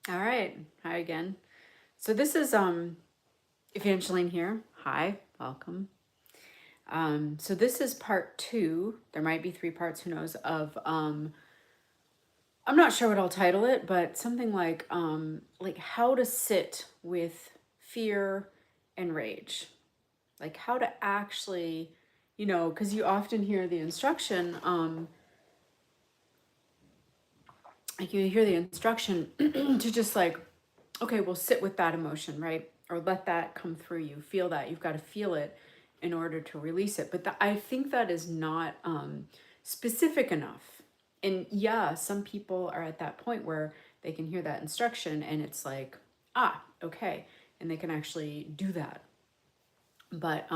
All right. Hi again. So this is Evangeline here. Hi, welcome. So this is part 2. There might be 3 parts, who knows, of I'm not sure what I'll title it, but something like how to sit with fear and rage. Like how to actually, because you often hear the instruction, like you hear the instruction to just like, okay, well, sit with that emotion, right? Or let that come through you. Feel that. You've got to feel it in order to release it. But I think that is not specific enough. And yeah, some people are at that point where they can hear that instruction and it's like, okay. And they can actually do that. But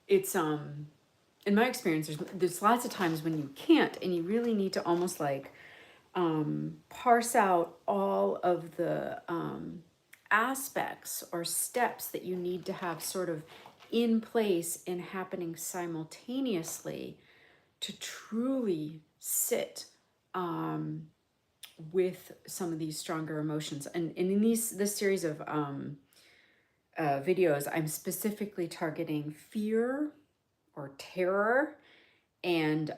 it's in my experience, there's lots of times when you can't, and you really need to almost like parse out all of the aspects or steps that you need to have sort of in place and happening simultaneously to truly sit with some of these stronger emotions. And in this series of videos, I'm specifically targeting fear or terror and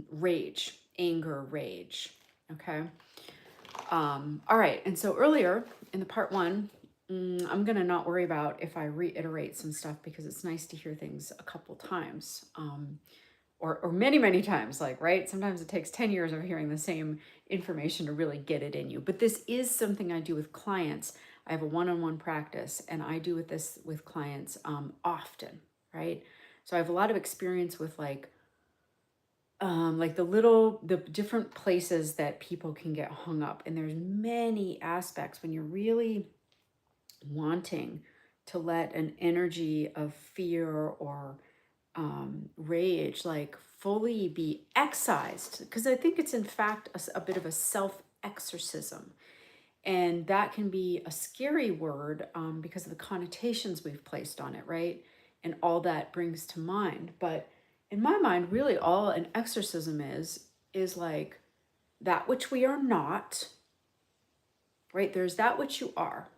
rage, anger, rage. Okay. All right. And so earlier in the part 1, I'm going to not worry about if I reiterate some stuff because it's nice to hear things a couple times, or many, many times, like, right? Sometimes it takes 10 years of hearing the same information to really get it in you. But this is something I do with clients. I have a one-on-one practice and I do this with clients often, right? So I have a lot of experience with like the different places that people can get hung up. And there's many aspects when you're really wanting to let an energy of fear or rage like fully be excised, because I think it's in fact a bit of a self-exorcism. And that can be a scary word because of the connotations we've placed on it, right? And all that brings to mind. But in my mind, really all an exorcism is like that which we are not, right? There's that which you are.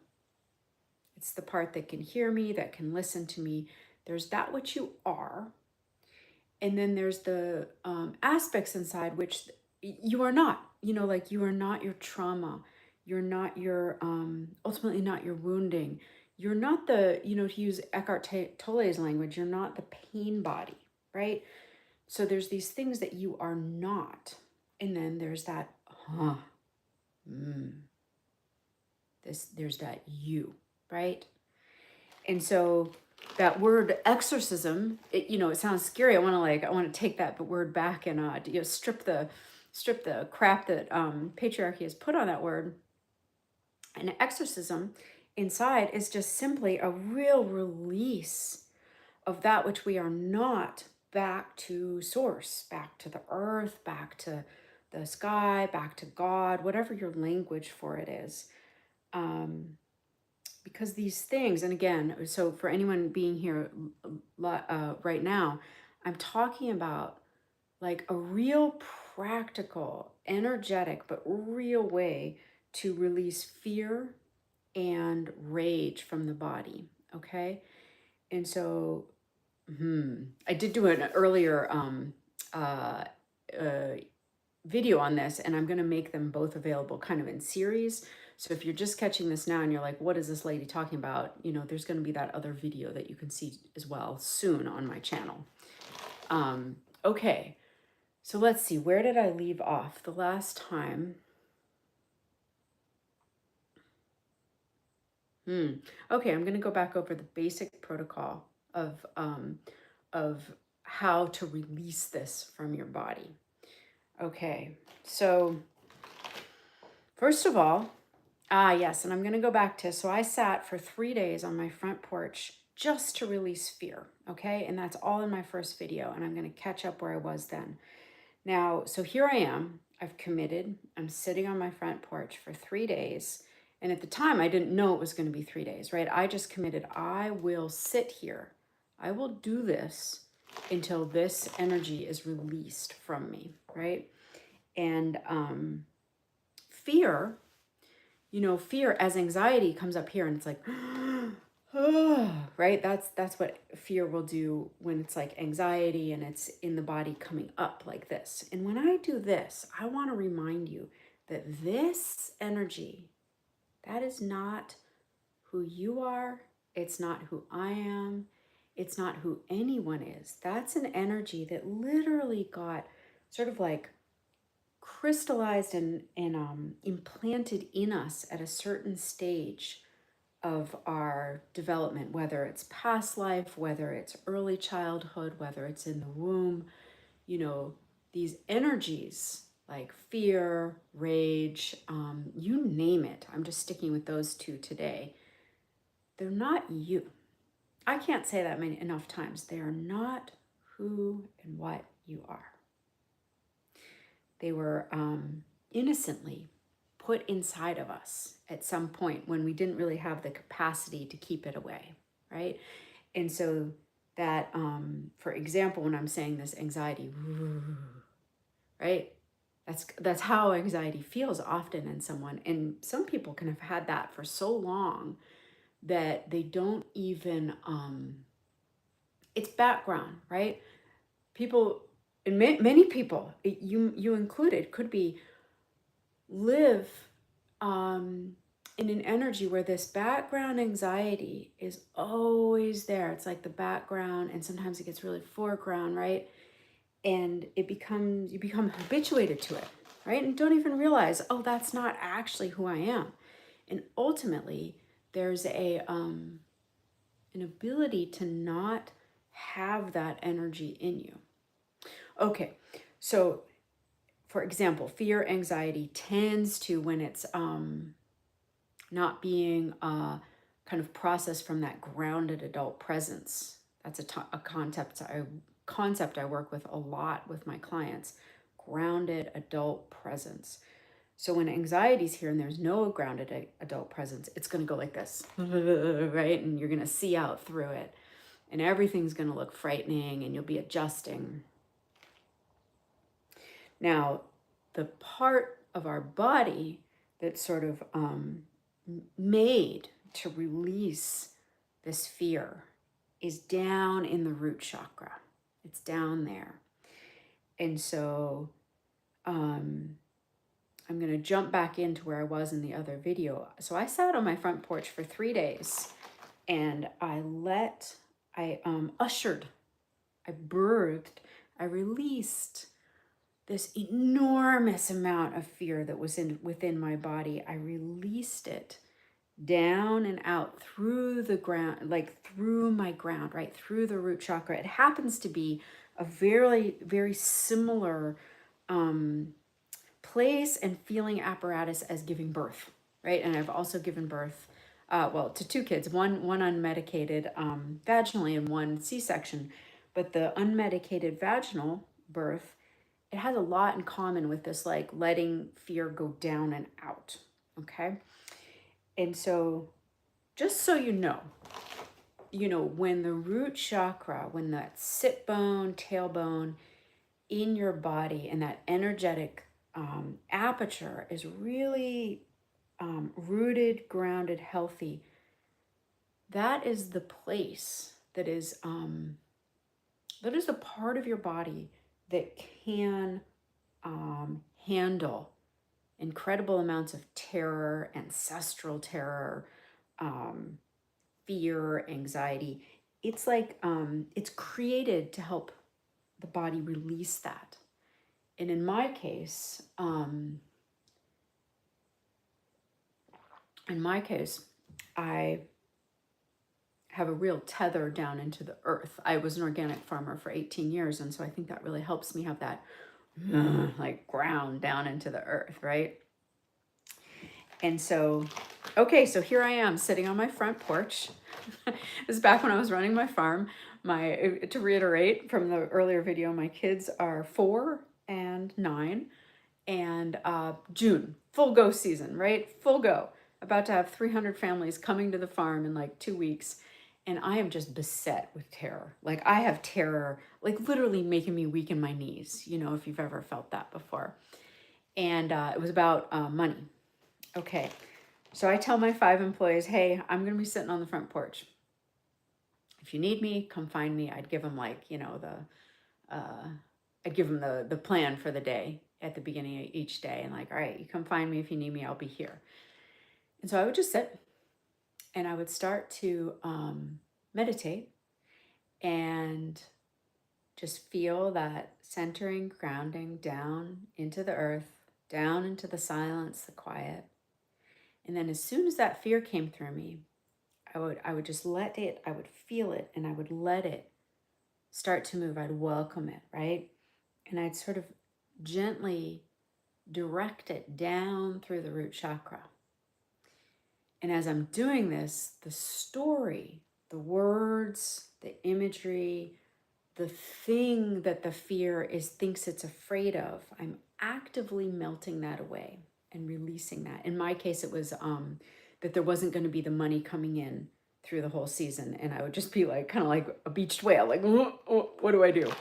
It's the part that can hear me, that can listen to me. There's that which you are. And then there's the aspects inside which you are not, like you are not your trauma. You're not your, ultimately not your wounding. You're not the, to use Eckhart Tolle's language, you're not the pain body, right? So there's these things that you are not. And then there's that, there's that you, right? And so that word exorcism, it sounds scary. I want to take that word back and strip the crap that patriarchy has put on that word. And exorcism inside is just simply a real release of that which we are not, back to source, back to the earth, back to the sky, back to God, whatever your language for it is. Because these things, and again, so for anyone being here right now, I'm talking about like a real practical, energetic, but real way to release fear and rage from the body. Okay. And so I did do an earlier uh, uh, video on this, and I'm going to make them both available kind of in series. So if you're just catching this now and you're like, what is this lady talking about? There's going to be that other video that you can see as well soon on my channel. Okay, so let's see, where did I leave off the last time? Okay, I'm going to go back over the basic protocol of how to release this from your body. Okay, so first of all, yes, and I'm going to go back to, so I sat for 3 days on my front porch just to release fear, okay? And that's all in my first video, and I'm going to catch up where I was then. Now, so here I am, I've committed, I'm sitting on my front porch for 3 days, and at the time I didn't know it was going to be 3 days, right? I just committed, I will sit here, I will do this until this energy is released from me, right? And fear you know, fear as anxiety comes up here and it's like, right? That's what fear will do when it's like anxiety and it's in the body coming up like this. And when I do this, I want to remind you that this energy, that is not who you are. It's not who I am. It's not who anyone is. That's an energy that literally got sort of like crystallized and implanted in us at a certain stage of our development, whether it's past life, whether it's early childhood, whether it's in the womb. You know, these energies like fear, rage, you name it. I'm just sticking with those two today. They're not you. I can't say that many enough times. They are not who and what you are. They were innocently put inside of us at some point when we didn't really have the capacity to keep it away, right? And so that, for example, when I'm saying this anxiety, right? That's how anxiety feels often in someone. And some people can have had that for so long that they don't even, it's background, right? People, and many people, you included, could be live in an energy where this background anxiety is always there. It's like the background, and sometimes it gets really foreground, right? And you become habituated to it, right? And don't even realize, oh, that's not actually who I am. And ultimately, there's an ability to not have that energy in you. Okay, so for example, fear, anxiety tends to, when it's not being kind of processed from that grounded adult presence. That's a concept I work with a lot with my clients. Grounded adult presence. So when anxiety's here and there's no grounded adult presence, it's going to go like this, right? And you're going to see out through it, and everything's going to look frightening, and you'll be adjusting. Now, the part of our body that's sort of made to release this fear is down in the root chakra. It's down there. And so I'm going to jump back into where I was in the other video. So I sat on my front porch for 3 days, and I ushered, I birthed, I released this enormous amount of fear that was within my body. I released it down and out through the ground, like through my ground, right through the root chakra. It happens to be a very, very similar place and feeling apparatus as giving birth, right? And I've also given birth, to 2 kids, one unmedicated vaginally and one C-section. But the unmedicated vaginal birth, it has a lot in common with this, like letting fear go down and out, okay? And so just so you know, when the root chakra, when that sit bone, tailbone in your body and that energetic aperture is really rooted, grounded, healthy, that is the place that is a part of your body that can handle incredible amounts of terror, ancestral terror, fear, anxiety. It's like it's created to help the body release that. And in my case, I have a real tether down into the earth. I was an organic farmer for 18 years, and so I think that really helps me have that like ground down into the earth, right? And so, okay, so here I am sitting on my front porch. This is back when I was running my farm. To reiterate from the earlier video, my kids are 4 and 9, and June, full go season, right? Full go. About to have 300 families coming to the farm in like 2 weeks. And I am just beset with terror. Like I have terror, like literally making me weak in my knees, if you've ever felt that before. And it was about money. Okay, So I tell my 5 employees, hey, I'm going to be sitting on the front porch. If you need me, come find me. I'd give them like, I'd give them the plan for the day at the beginning of each day, and like, all right, you come find me if you need me, I'll be here. And so I would just sit and I would start to meditate and just feel that centering, grounding down into the earth, down into the silence, the quiet. And then as soon as that fear came through me, I would just let it, I would feel it, and I would let it start to move. I'd welcome it, right? And I'd sort of gently direct it down through the root chakra. And as I'm doing this, the story, the words, the imagery, the thing that the fear thinks it's afraid of, I'm actively melting that away and releasing that. In my case, it was that there wasn't going to be the money coming in through the whole season, and I would just be like kind of like a beached whale, like what do I do?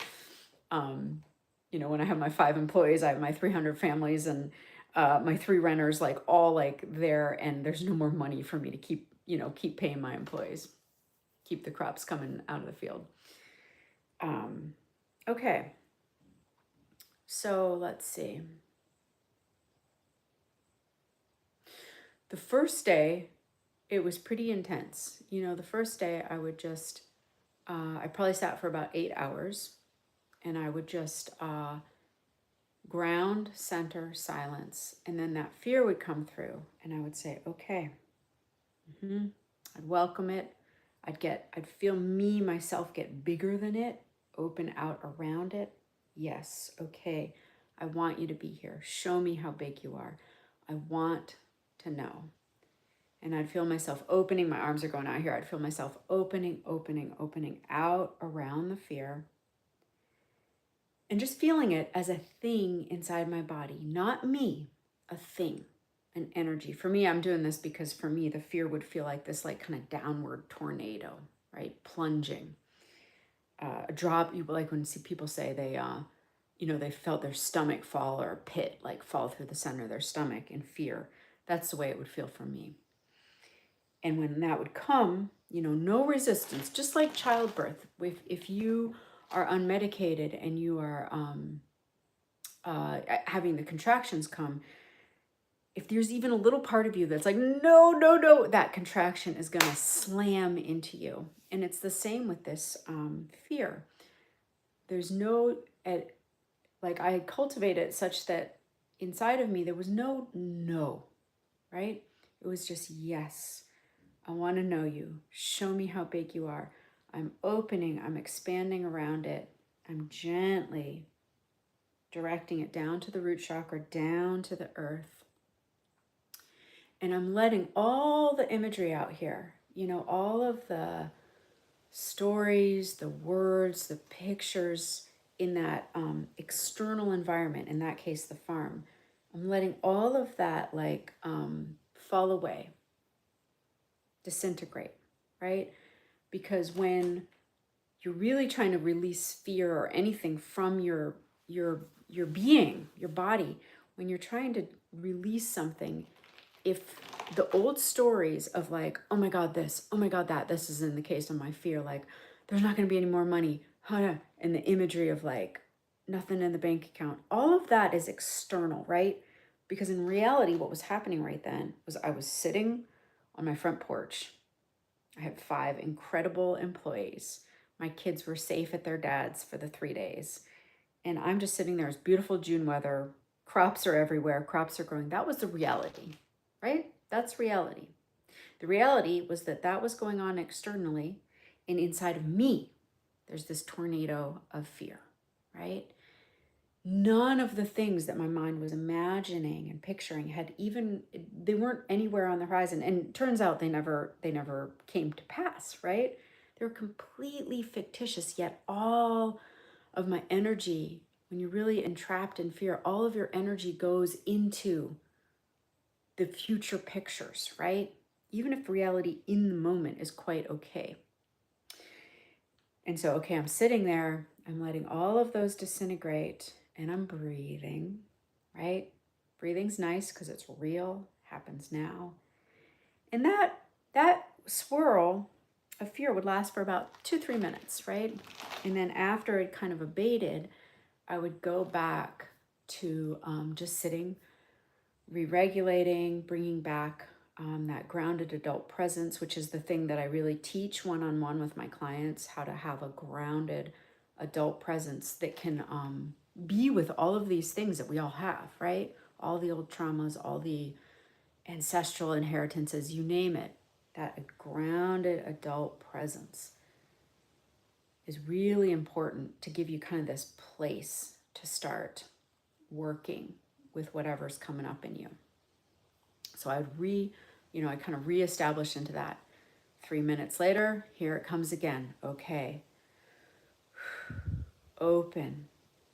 When I have my 5 employees, I have my 300 families and my 3 renters, like all like there, and there's no more money for me to keep paying my employees, keep the crops coming out of the field. Okay, so let's see. The first day, it was pretty intense. The first day I would just, I probably sat for about 8 hours, and I would just ground, center, silence. And then that fear would come through, and I would say, okay. I'd welcome it. I'd feel myself get bigger than it, open out around it. Yes, okay. I want you to be here. Show me how big you are. I want to know. And I'd feel myself opening. My arms are going out here. I'd feel myself opening out around the fear. And just feeling it as a thing inside my body, not me, a thing, an energy. For me, I'm doing this because for me, the fear would feel like this, like kind of downward tornado, right? Plunging. A drop, like when people say they felt their stomach fall, or a pit like fall through the center of their stomach in fear. That's the way it would feel for me. And when that would come, no resistance, just like childbirth. If you are unmedicated and you are having the contractions come, if there's even a little part of you that's like, no, that contraction is going to slam into you. And it's the same with this fear. There's I cultivate it such that inside of me, there was no, right? It was just, yes, I want to know you. Show me how big you are. I'm opening, I'm expanding around it. I'm gently directing it down to the root chakra, down to the earth. And I'm letting all the imagery out here, all of the stories, the words, the pictures in that external environment, in that case, the farm. I'm letting all of that fall away, disintegrate, right? Because when you're really trying to release fear or anything from your being, your body, when you're trying to release something, if the old stories of like, oh my God, this, oh my God, that, this is in the case of my fear, like there's not going to be any more money, and the imagery of like nothing in the bank account, all of that is external, right? Because in reality, what was happening right then was I was sitting on my front porch. I had 5 incredible employees. My kids were safe at their dad's for the 3 days. And I'm just sitting there. It's beautiful June weather. Crops are everywhere. Crops are growing. That was the reality, right? That's reality. The reality was that was going on externally, and inside of me, there's this tornado of fear, right? None of the things that my mind was imagining and picturing they weren't anywhere on the horizon. And it turns out they never came to pass, right? They were completely fictitious, yet all of my energy, when you're really entrapped in fear, all of your energy goes into the future pictures, right? Even if reality in the moment is quite okay. And so, okay, I'm sitting there, I'm letting all of those disintegrate, and I'm breathing, right? Breathing's nice because it's real, happens now. And that swirl of fear would last for about 2-3 minutes, right? And then after it kind of abated, I would go back to just sitting, re-regulating, bringing back that grounded adult presence, which is the thing that I really teach one-on-one with my clients, how to have a grounded adult presence that can be with all of these things that we all have, right? All the old traumas, all the ancestral inheritances, you name it. That grounded adult presence is really important to give you kind of this place to start working with whatever's coming up in you. So I kind of reestablish into that. 3 minutes later, here it comes again. Okay. Open.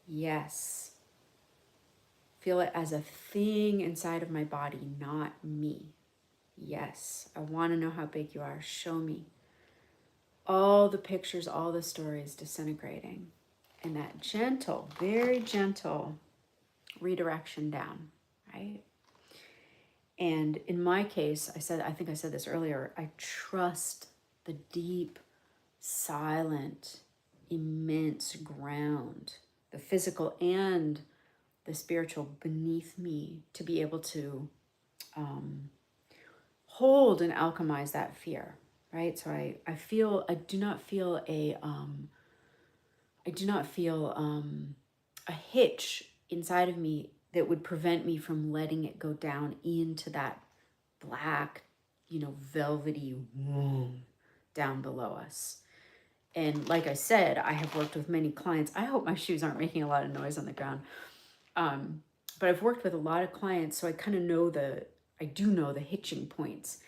Yes. Feel it as a thing inside of my body, not me. Yes. I want to know how big you are. Show me. All the pictures, all the stories disintegrating. And that gentle, very gentle redirection down, right? And in my case, I think I said this earlier, I trust the deep, silent, immense ground, the physical and the spiritual beneath me, to be able to hold and alchemize that fear, right? So I do not feel a hitch inside of me that would prevent me from letting it go down into that black, velvety womb down below us. And like I said, I have worked with many clients. I hope my shoes aren't making a lot of noise on the ground. But I've worked with a lot of clients, so I kind of know I do know the hitching points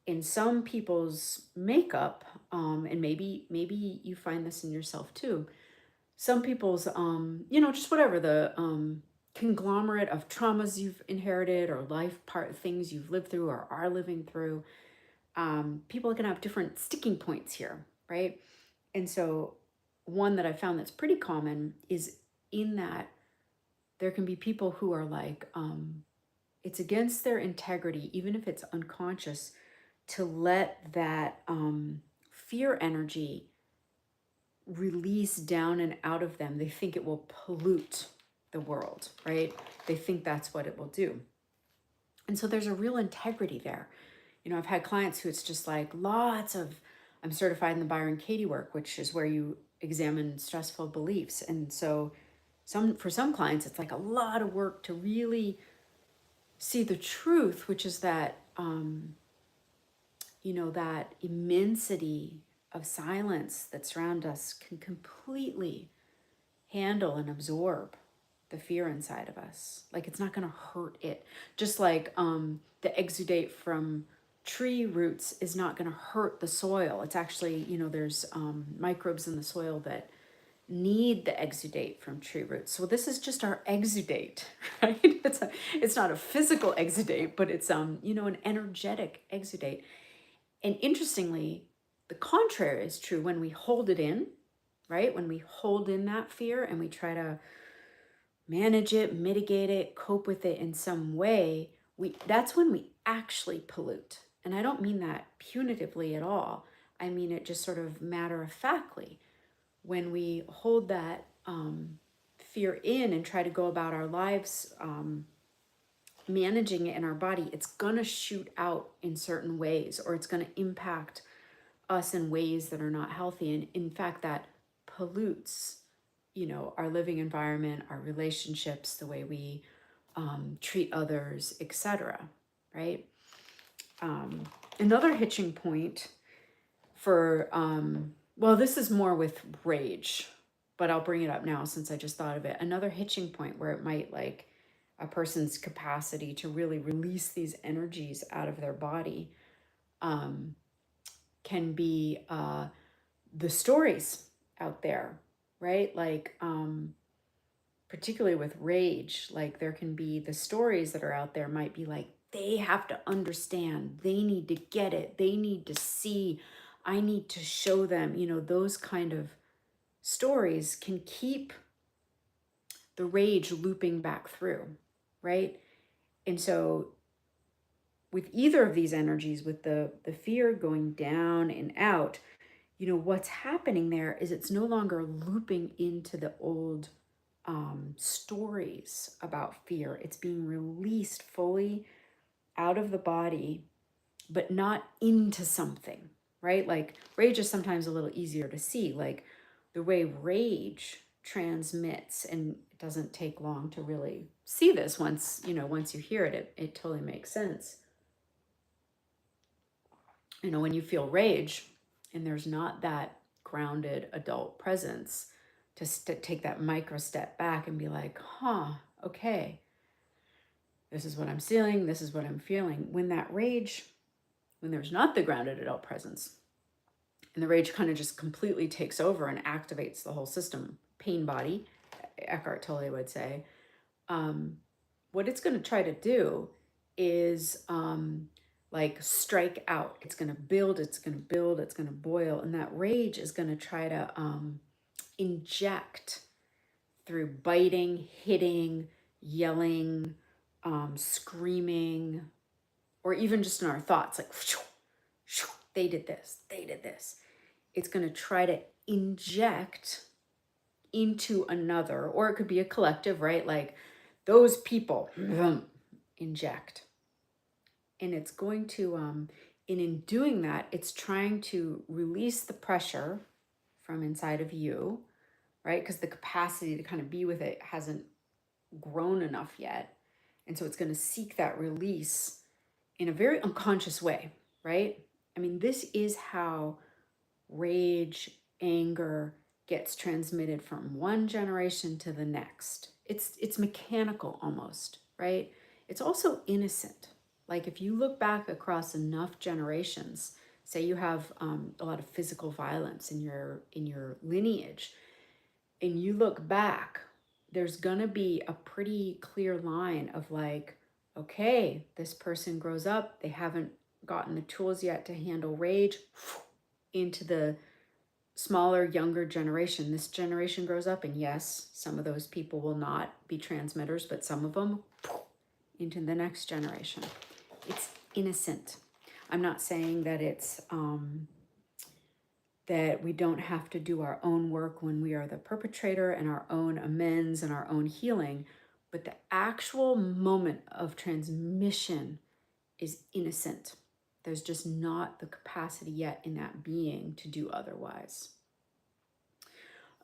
in some people's makeup. And maybe you find this in yourself too. Some people's, just whatever the conglomerate of traumas you've inherited or things you've lived through or are living through. People can have different sticking points here, right? And so one that I found that's pretty common is in that there can be people who are like, it's against their integrity, even if it's unconscious, to let that fear energy release down and out of them. They think it will pollute the world, right? They think that's what it will do. And so there's a real integrity there. I've had clients who it's just like I'm certified in the Byron Katie work, which is where you examine stressful beliefs. And so for some clients, it's like a lot of work to really see the truth, which is that, that immensity of silence that surrounds us can completely handle and absorb the fear inside of us. Like it's not going to hurt it. Just like the exudate from tree roots is not going to hurt the soil. It's actually, there's microbes in the soil that need the exudate from tree roots. So this is just our exudate, right? It's not a physical exudate, but it's an energetic exudate. And interestingly, the contrary is true when we hold it in, right? When we hold in that fear and we try to manage it, mitigate it, cope with it in some way, that's when we actually pollute. And I don't mean that punitively at all. I mean it just sort of matter-of-factly. When we hold that fear in and try to go about our lives managing it in our body, it's going to shoot out in certain ways, or it's going to impact us in ways that are not healthy. And in fact, that pollutes, our living environment, our relationships, the way we treat others, etc. Right? Another hitching point for, this is more with rage, but I'll bring it up now since I just thought of it. Another hitching point where it might, like, a person's capacity to really release these energies out of their body can be the stories out there, right? Like, particularly with rage, like there can be the stories that are out there might be like, they have to understand, they need to get it, they need to see, I need to show them, those kind of stories can keep the rage looping back through, right? And so with either of these energies, with the fear going down and out, you know, what's happening there is it's no longer looping into the old stories about fear. It's being released fully out of the body, but not into something, right? Like rage is sometimes a little easier to see, like the way rage transmits, and it doesn't take long to really see this once, you know, once you hear it, it totally makes sense. You know, when you feel rage and there's not that grounded adult presence to take that micro step back and be like, huh, okay, this is what I'm feeling, this is what I'm feeling. When that rage, when there's not the grounded adult presence, and the rage kind of just completely takes over and activates the whole system, pain body, Eckhart Tolle would say, what it's going to try to do is like strike out. It's going to build, it's going to build, it's going to boil. And that rage is going to try to inject through biting, hitting, yelling, screaming, or even just in our thoughts, like, they did this, they did this. It's going to try to inject into another, or it could be a collective, right? Like those people inject. And it's going to, and in doing that, it's trying to release the pressure from inside of you, right? Because the capacity to kind of be with it hasn't grown enough yet. And so it's going to seek that release in a very unconscious way, right? I mean, this is how rage, anger gets transmitted from one generation to the next. It's mechanical almost, right? It's also innocent. Like if you look back across enough generations, say you have a lot of physical violence in your lineage, and you look back, there's gonna be a pretty clear line of like, okay, this person grows up, they haven't gotten the tools yet to handle rage, into the smaller, younger generation. This generation grows up, and yes, some of those people will not be transmitters, but some of them into the next generation. It's innocent. I'm not saying that it's that we don't have to do our own work when we are the perpetrator and our own amends and our own healing, but the actual moment of transmission is innocent. There's just not the capacity yet in that being to do otherwise.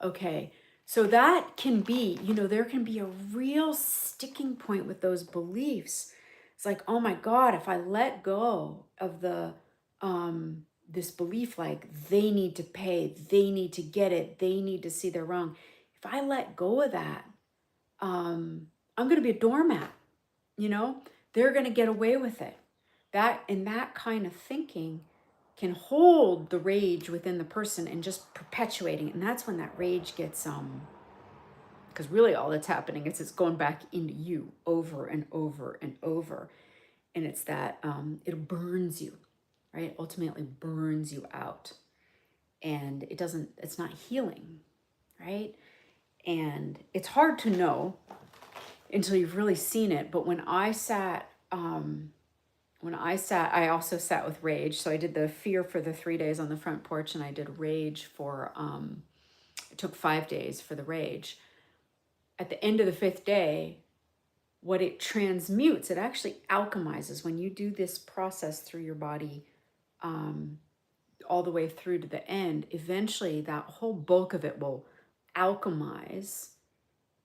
Okay, so that can be, you know, there can be a real sticking point with those beliefs. It's like, oh my God, if I let go of the this belief, like they need to pay, they need to get it, they need to see they're wrong. If I let go of that, I'm gonna be a doormat, you know, they're gonna get away with it. That kind of thinking can hold the rage within the person and just perpetuating it. And that's when that rage gets because really all that's happening is it's going back into you over and over and over. And it's that it burns you, right? Ultimately burns you out. And it's not healing, right? And it's hard to know until you've really seen it. But when I also sat with rage. So I did the fear for the 3 days on the front porch, and I did rage for, it took 5 days for the rage. At the end of the 5th day, what it transmutes, it actually alchemizes when you do this process through your body, all the way through to the end. Eventually, that whole bulk of it will alchemize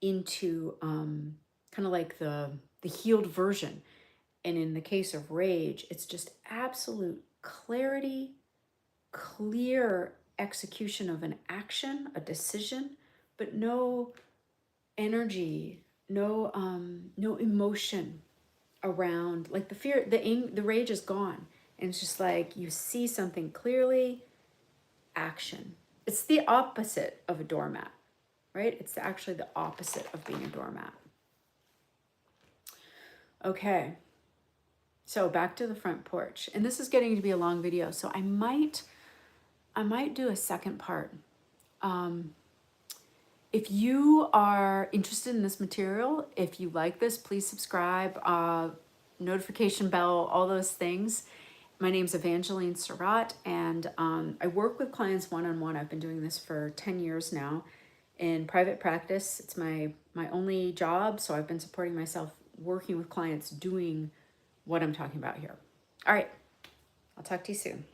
into kind of like the healed version. And in the case of rage, it's just absolute clarity, clear execution of an action, a decision, but no energy, no emotion around. Like the fear, the rage is gone, and it's just like you see something clearly. Action. It's the opposite of a doormat, right? It's actually the opposite of being a doormat. Okay. So back to the front porch, and this is getting to be a long video, so I might do a second part. If you are interested in this material, if you like this, please subscribe. notification bell, all those things. My name's Evangeline Surratt, and I work with clients one-on-one. I've been doing this for 10 years now in private practice. It's my only job, so I've been supporting myself working with clients doing what I'm talking about here. All right, I'll talk to you soon.